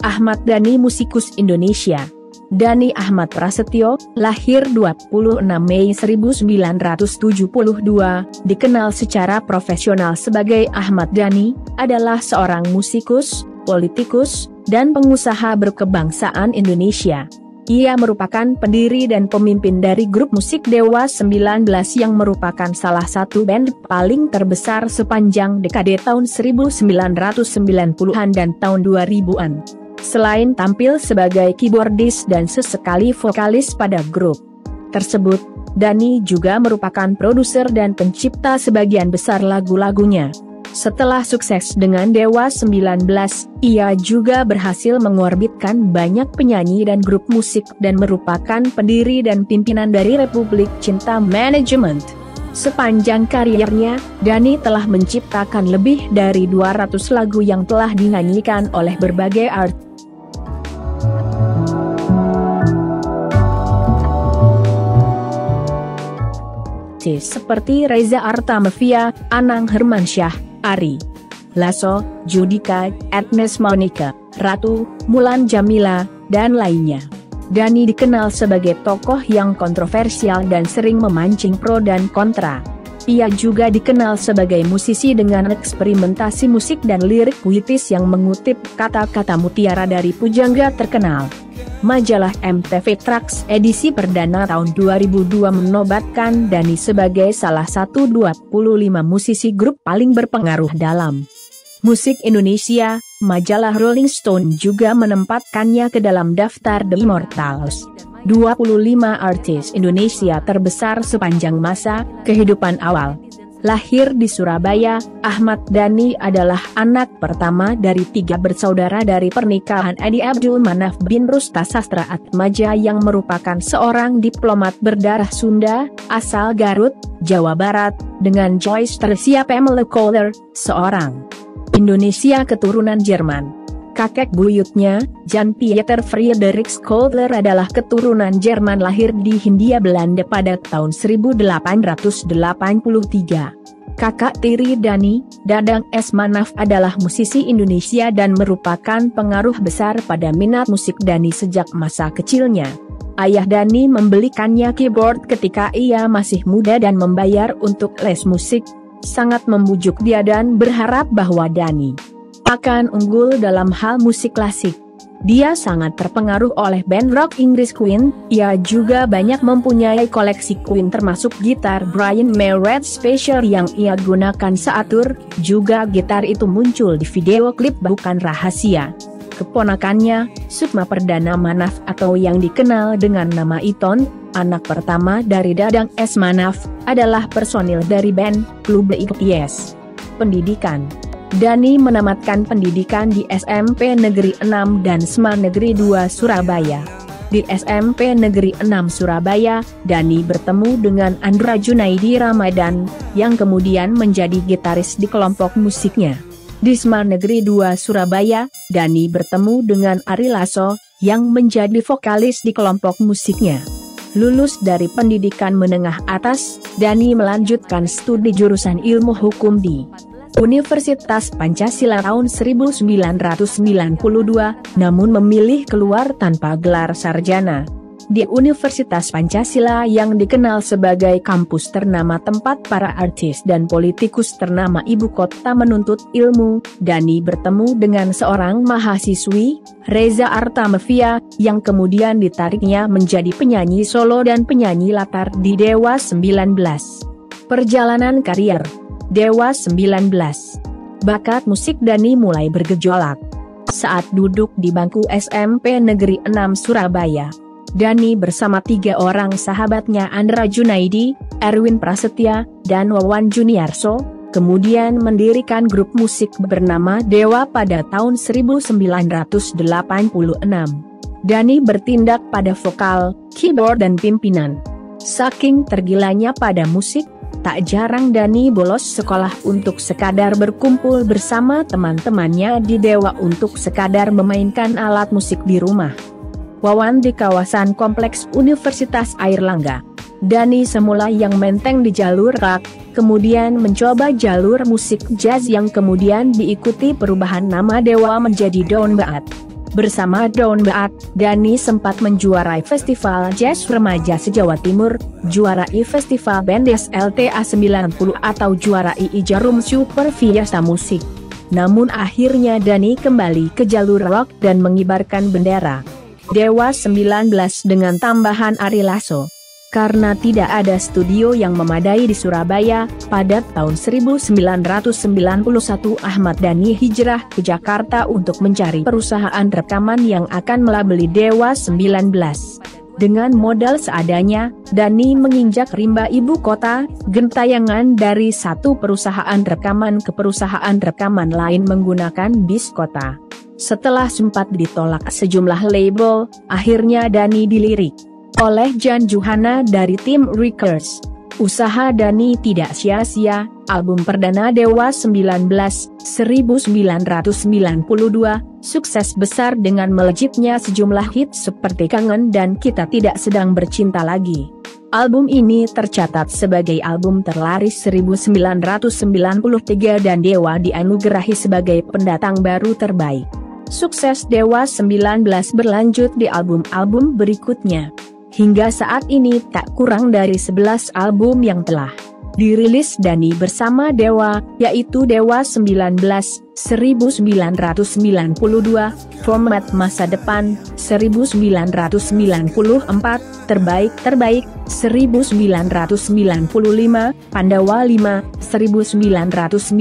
Ahmad Dhani, musikus Indonesia. Dhani Ahmad Prasetyo, lahir 26 Mei 1972, dikenal secara profesional sebagai Ahmad Dhani, adalah seorang musikus, politikus, dan pengusaha berkebangsaan Indonesia. Ia merupakan pendiri dan pemimpin dari grup musik Dewa 19 yang merupakan salah satu band paling terbesar sepanjang dekade tahun 1990-an dan tahun 2000-an. Selain tampil sebagai keyboardis dan sesekali vokalis pada grup tersebut, Dhani juga merupakan produser dan pencipta sebagian besar lagu-lagunya. Setelah sukses dengan Dewa 19, ia juga berhasil mengorbitkan banyak penyanyi dan grup musik dan merupakan pendiri dan pimpinan dari Republik Cinta Management. Sepanjang karirnya, Dhani telah menciptakan lebih dari 200 lagu yang telah dinyanyikan oleh berbagai artis seperti Reza Artamevia, Anang Hermansyah, Ari Lasso, Judika, Agnes Monica, Ratu, Mulan Jamila, dan lainnya. Dhani dikenal sebagai tokoh yang kontroversial dan sering memancing pro dan kontra. Ia juga dikenal sebagai musisi dengan eksperimentasi musik dan lirik puitis yang mengutip kata-kata mutiara dari pujangga terkenal. Majalah MTV Tracks edisi perdana tahun 2002 menobatkan Dhani sebagai salah satu 25 musisi grup paling berpengaruh dalam musik Indonesia. Majalah Rolling Stone juga menempatkannya ke dalam daftar The Immortals 25 artis Indonesia terbesar sepanjang masa kehidupan awal. Lahir di Surabaya, Ahmad Dhani adalah anak pertama dari 3 bersaudara dari pernikahan Edi Abdul Manaf bin Rusta Sastra Atmaja yang merupakan seorang diplomat berdarah Sunda, asal Garut, Jawa Barat, dengan Joyce Tersia Pamela Kohler, seorang Indonesia keturunan Jerman. Kakek buyutnya, Jan Pieter Friedrichs Kohler, adalah keturunan Jerman lahir di Hindia Belanda pada tahun 1883. Kakak tiri Dhani, Dadang S. Manaf, adalah musisi Indonesia dan merupakan pengaruh besar pada minat musik Dhani sejak masa kecilnya. Ayah Dhani membelikannya keyboard ketika ia masih muda dan membayar untuk les musik, sangat membujuk dia dan berharap bahwa Dhani akan unggul dalam hal musik klasik. Dia sangat terpengaruh oleh band rock Inggris Queen. Ia juga banyak mempunyai koleksi Queen termasuk gitar Brian May Red Special yang ia gunakan saat tur. Juga gitar itu muncul di video klip Bukan Rahasia. Keponakannya, Sukma Perdana Manaf atau yang dikenal dengan nama Iton, anak pertama dari Dadang S. Manaf, adalah personil dari band Klub BTS. Pendidikan. Dhani menamatkan pendidikan di SMP Negeri 6 dan SMA Negeri 2 Surabaya. Di SMP Negeri 6 Surabaya, Dhani bertemu dengan Andra Junaidi Ramadan, yang kemudian menjadi gitaris di kelompok musiknya. Di SMA Negeri 2 Surabaya, Dhani bertemu dengan Ari Lasso, yang menjadi vokalis di kelompok musiknya. Lulus dari pendidikan menengah atas, Dhani melanjutkan studi jurusan ilmu hukum di Universitas Pancasila tahun 1992, namun memilih keluar tanpa gelar sarjana. Di Universitas Pancasila yang dikenal sebagai kampus ternama tempat para artis dan politikus ternama ibu kota menuntut ilmu, Dhani bertemu dengan seorang mahasiswi, Reza Artamevia, yang kemudian ditariknya menjadi penyanyi solo dan penyanyi latar di Dewa 19. Perjalanan karier Dewa 19. Bakat musik Dhani mulai bergejolak saat duduk di bangku SMP Negeri 6 Surabaya. Dhani bersama 3 orang sahabatnya Andra Junaidi, Erwin Prasetya, dan Wawan Juniarso, kemudian mendirikan grup musik bernama Dewa pada tahun 1986. Dhani bertindak pada vokal, keyboard dan pimpinan. Saking tergilanya pada musik, tak jarang Dhani bolos sekolah untuk sekadar berkumpul bersama teman-temannya di Dewa untuk sekadar memainkan alat musik di rumah. Wawan di kawasan kompleks Universitas Airlangga. Dhani semula yang menteng di jalur rock, kemudian mencoba jalur musik jazz yang kemudian diikuti perubahan nama Dewa menjadi Daun Baat. Bersama Daun Baat, Dani sempat menjuarai Festival Jazz Remaja se-Jawa Timur, juarai Festival Band SLTA 90 atau juarai Jarum Super Fiesta Musik. Namun akhirnya Dani kembali ke jalur rock dan mengibarkan bendera Dewa 19 dengan tambahan Ari Lasso. Karena tidak ada studio yang memadai di Surabaya, pada tahun 1991 Ahmad Dhani hijrah ke Jakarta untuk mencari perusahaan rekaman yang akan melabeli Dewa 19. Dengan modal seadanya, Dhani menginjak rimba ibu kota, gentayangan dari satu perusahaan rekaman ke perusahaan rekaman lain menggunakan bis kota. Setelah sempat ditolak sejumlah label, akhirnya Dhani dilirik oleh Jan Juhana dari tim Records. Usaha Dhani tidak sia-sia, album perdana Dewa 19, 1992, sukses besar dengan melejitnya sejumlah hits seperti Kangen dan Kita Tidak Sedang Bercinta Lagi. Album ini tercatat sebagai album terlaris 1993 dan Dewa dianugerahi sebagai pendatang baru terbaik. Sukses Dewa 19 berlanjut di album-album berikutnya. Hingga saat ini tak kurang dari 11 album yang telah dirilis Dhani bersama Dewa, yaitu Dewa 19, 1992, Format Masa Depan, 1994, Terbaik, 1995, Pandawa 5, 1996,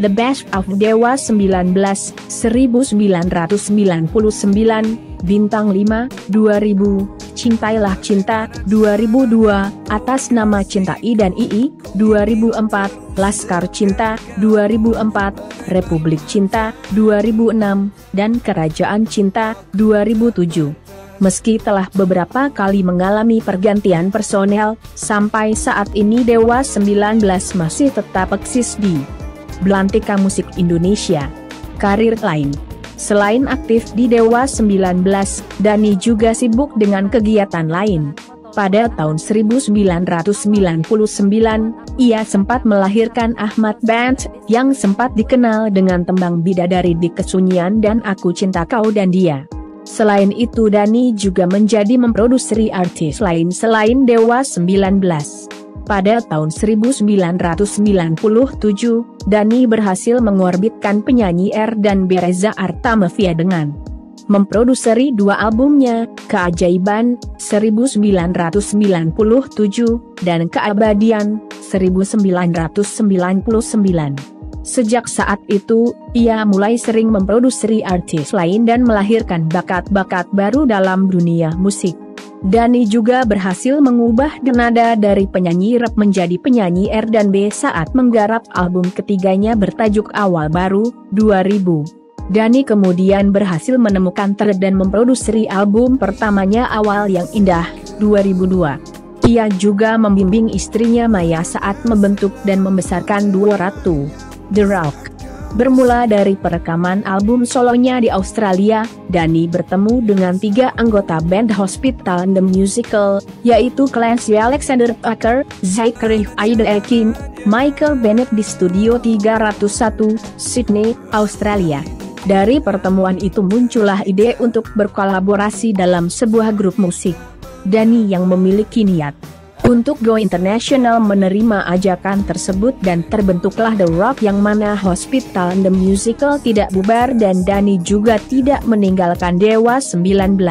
The Best of Dewa 19, 1999, Bintang 5, 2000, Cintailah Cinta, 2002, Atas Nama Cinta I dan II, 2004, Laskar Cinta, 2004, Republik Cinta, 2006, dan Kerajaan Cinta, 2007. Meski telah beberapa kali mengalami pergantian personel, sampai saat ini Dewa 19 masih tetap eksis di belantika musik Indonesia. Karir lain. Selain aktif di Dewa 19, Dhani juga sibuk dengan kegiatan lain. Pada tahun 1999, ia sempat melahirkan Ahmad Band, yang sempat dikenal dengan tembang Bidadari di Kesunyian dan Aku Cinta Kau dan Dia. Selain itu Dhani juga menjadi memproduseri artis lain selain Dewa 19. Pada tahun 1997, Dhani berhasil mengorbitkan penyanyi R dan B Reza Artamevia dengan memproduseri dua albumnya, Keajaiban, 1997, dan Keabadian, 1999. Sejak saat itu, ia mulai sering memproduseri artis lain dan melahirkan bakat-bakat baru dalam dunia musik. Dhani juga berhasil mengubah nada dari penyanyi rap menjadi penyanyi R dan B saat menggarap album ketiganya bertajuk Awal Baru, 2000. Dhani kemudian berhasil menemukan thread dan memproduseri album pertamanya Awal Yang Indah, 2002. Ia juga membimbing istrinya Maya saat membentuk dan membesarkan duo Ratu The Rock. Bermula dari perekaman album solonya di Australia, Dhani bertemu dengan 3 anggota band Hospital The Musical, yaitu Clancy Alexander Parker, Zachary Akin, Michael Bennett di Studio 301, Sydney, Australia. Dari pertemuan itu muncullah ide untuk berkolaborasi dalam sebuah grup musik. Dhani yang memiliki niat untuk go international menerima ajakan tersebut dan terbentuklah The Rock yang mana Hospital The Musical tidak bubar dan Dhani juga tidak meninggalkan Dewa 19.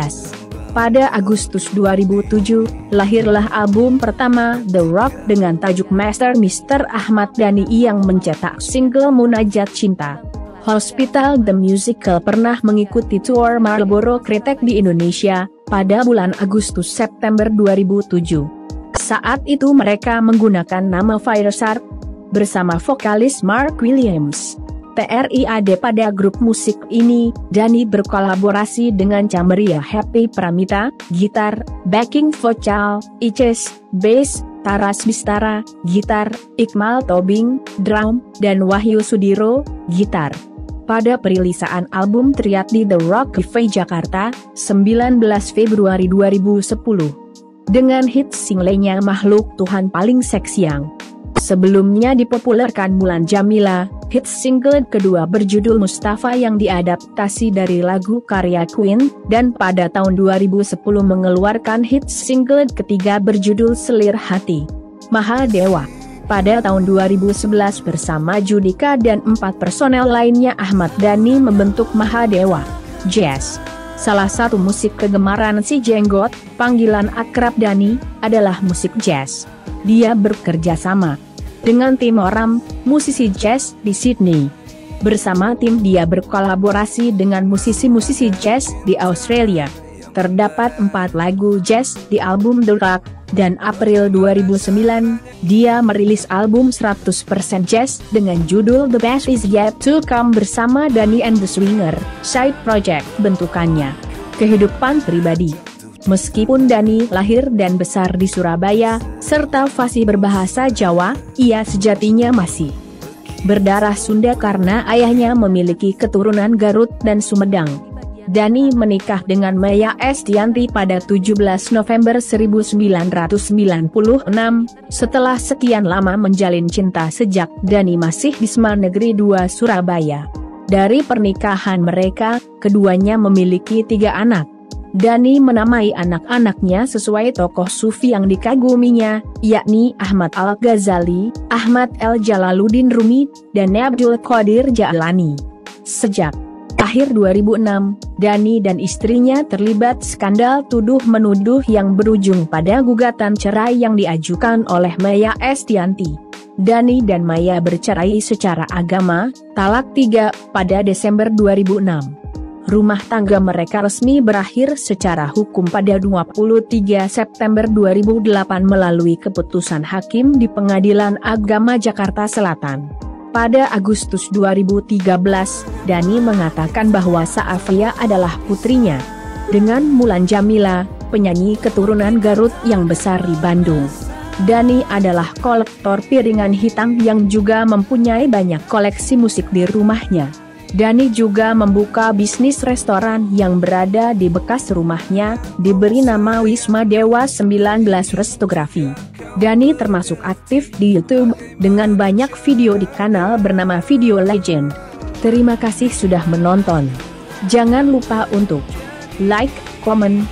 Pada Agustus 2007, lahirlah album pertama The Rock dengan tajuk Master Mr. Ahmad Dhani yang mencetak single Munajat Cinta. Hospital The Musical pernah mengikuti tour Marlboro Kretek di Indonesia pada bulan Agustus-September 2007. Saat itu mereka menggunakan nama Fireshark bersama vokalis Mark Williams. TRIAD pada grup musik ini, Dhani berkolaborasi dengan Camelia Happy Pramita, gitar, backing vokal, Ices, bass, Taras Bistara, gitar, Iqmal Tobing, drum, dan Wahyu Sudiro, gitar. Pada perilisan album Triad di The Rock Cafe Jakarta, 19 Februari 2010. Dengan hit singlenya Makhluk Tuhan Paling Seksi yang Sebelumnya dipopulerkan Mulan Jamila, hits single kedua berjudul Mustafa yang diadaptasi dari lagu karya Queen, dan pada tahun 2010 mengeluarkan hits single ketiga berjudul Selir Hati. Mahadewa. Pada tahun 2011 bersama Judika dan 4 personel lainnya Ahmad Dhani membentuk Mahadewa Jazz. Salah satu musik kegemaran si Jenggot, panggilan akrab Dhani, adalah musik jazz. Dia bekerja sama dengan tim orang, musisi jazz di Sydney. Bersama tim dia berkolaborasi dengan musisi-musisi jazz di Australia. Terdapat 4 lagu jazz di album The Rock, dan April 2009, dia merilis album 100% jazz dengan judul The Best Is Yet To Come bersama Dhani and the Swinger, side project bentukannya. Kehidupan pribadi. Meskipun Dhani lahir dan besar di Surabaya, serta fasih berbahasa Jawa, ia sejatinya masih berdarah Sunda karena ayahnya memiliki keturunan Garut dan Sumedang. Dhani menikah dengan Maya Estianty pada 17 November 1996, setelah sekian lama menjalin cinta sejak Dhani masih di SMA Negeri 2 Surabaya. Dari pernikahan mereka, keduanya memiliki 3 anak. Dhani menamai anak-anaknya sesuai tokoh sufi yang dikaguminya, yakni Ahmad Al-Ghazali, Ahmad El-Jalaluddin Rumi, dan Abdul Qadir Jailani. Sejak akhir 2006, Dhani dan istrinya terlibat skandal tuduh-menuduh yang berujung pada gugatan cerai yang diajukan oleh Maya Estianty. Dhani dan Maya bercerai secara agama, talak 3, pada Desember 2006. Rumah tangga mereka resmi berakhir secara hukum pada 23 September 2008 melalui keputusan hakim di Pengadilan Agama Jakarta Selatan. Pada Agustus 2013, Dhani mengatakan bahwa Sa'afia adalah putrinya. Dengan Mulan Jamila, penyanyi keturunan Garut yang besar di Bandung. Dhani adalah kolektor piringan hitam yang juga mempunyai banyak koleksi musik di rumahnya. Dhani juga membuka bisnis restoran yang berada di bekas rumahnya, diberi nama Wisma Dewa 19 Restografi. Dhani termasuk aktif di YouTube, dengan banyak video di kanal bernama Video Legend. Terima kasih sudah menonton. Jangan lupa untuk like, komen,